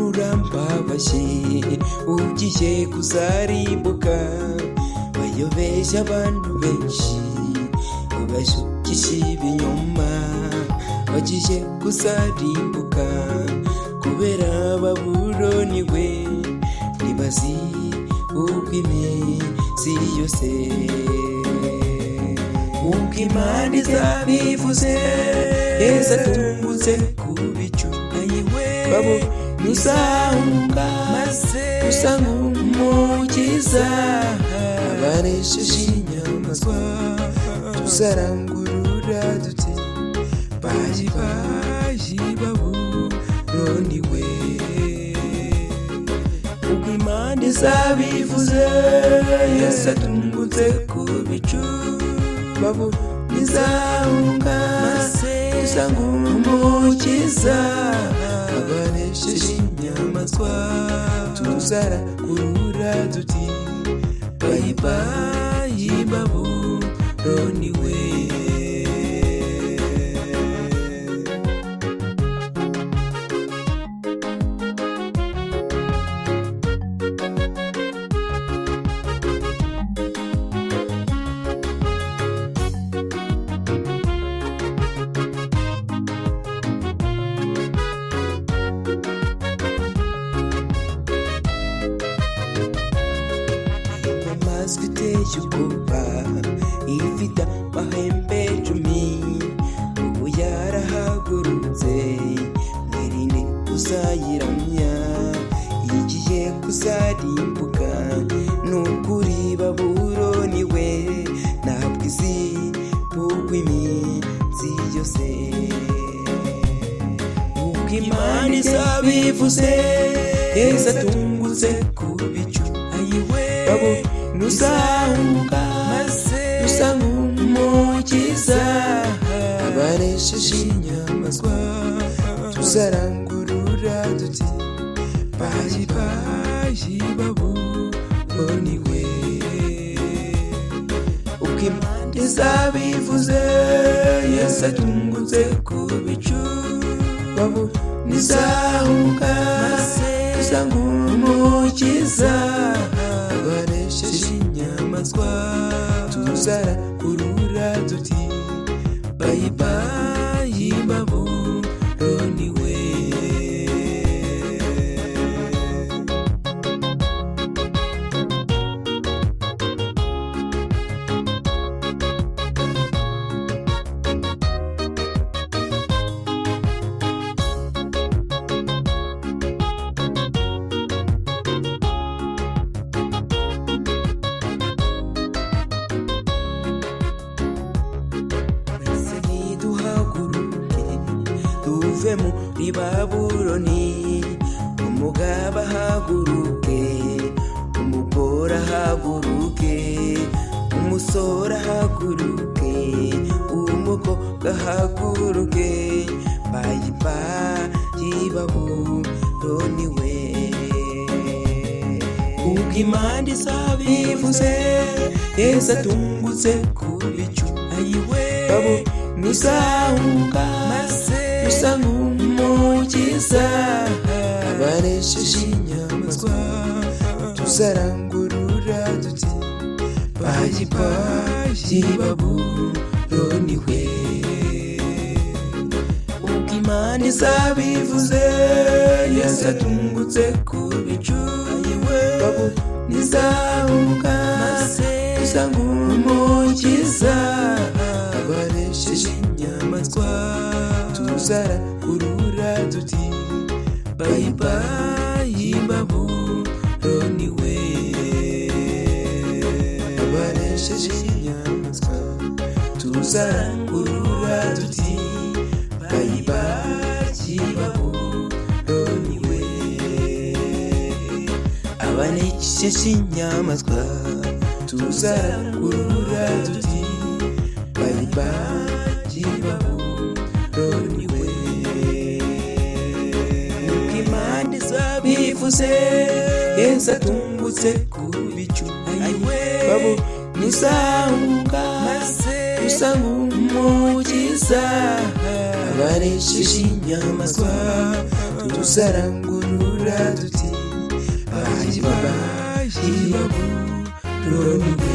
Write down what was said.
Urambabaje ugiye kuzarimbuka, bayobesha abantu benshi ubashukisha ibinyoma, bagiye kuzarimbuka kubera babuloni we, ntibazi ubwo iminsi yose ubwo Imana izabivuze, Yesu atungutse ku bicu babo nuzahunga usa nk'umukiza, abanesheje inyamaswa tuzarangurura duti bayi bayi babuloni we, ubwo Imana izabivuze, Yesu atungutse ku bicu babo nizahunga usa nk'umukiza, abanesheje inyamaswa tuzarangurura duti bayi bayi babuloni we. Iteye ubwoba ifite amahembe 10, ubu yarahagurutse, mwirinde kuzayiramya, igiye kuzarimbuka, nukuri babuloni we, ntabwo izi ubwo iminsi yose ubwo Imana izabivuze, Yesu atungutse ku bicu babo nuzahunga usa nk'umukiza, abanesheje inyamaswa tuzarangurura duti bayi bayi babuloni we, ubwo Imana izabivuze, Yesu atungutse ku bicu babo nizahunga usa nk'umukiza, abanesheje inyamaswa tuzarangurura duti bayi bayi babuloni we. Tuve muri babuloni, umugabo ahaguruke, umugore ahaguruke, umusore ahaguruke, umukobwa ahaguruke, bayi bayi babuloni we, ubwo Imana izabivuze, Yesu atungutse ku bicu babo nuzahunga usa nk'umukiza, abanesheje inyamaswa tuzarangurura duti bayi bayi babuloni we, ubwo Imana izabivuze, Yesu atungutse ku bicu babo nizahunga usa nk'umukiza, abanesheje inyamaswa tuzarangurura duti bayi bayi babuloni we, abanesheje inyamaswa tuzarangurura duti bayi bayi babuloni we, abanesheje inyamaswa tuzarangurura duti bayimbaje babuloni we. Nuko impande zabivuze Yesu atungutse ku bicu babo nisanga usanga umukiza abaresheje inyamaswa tuzarangurura duti bayimbaje babuloni we.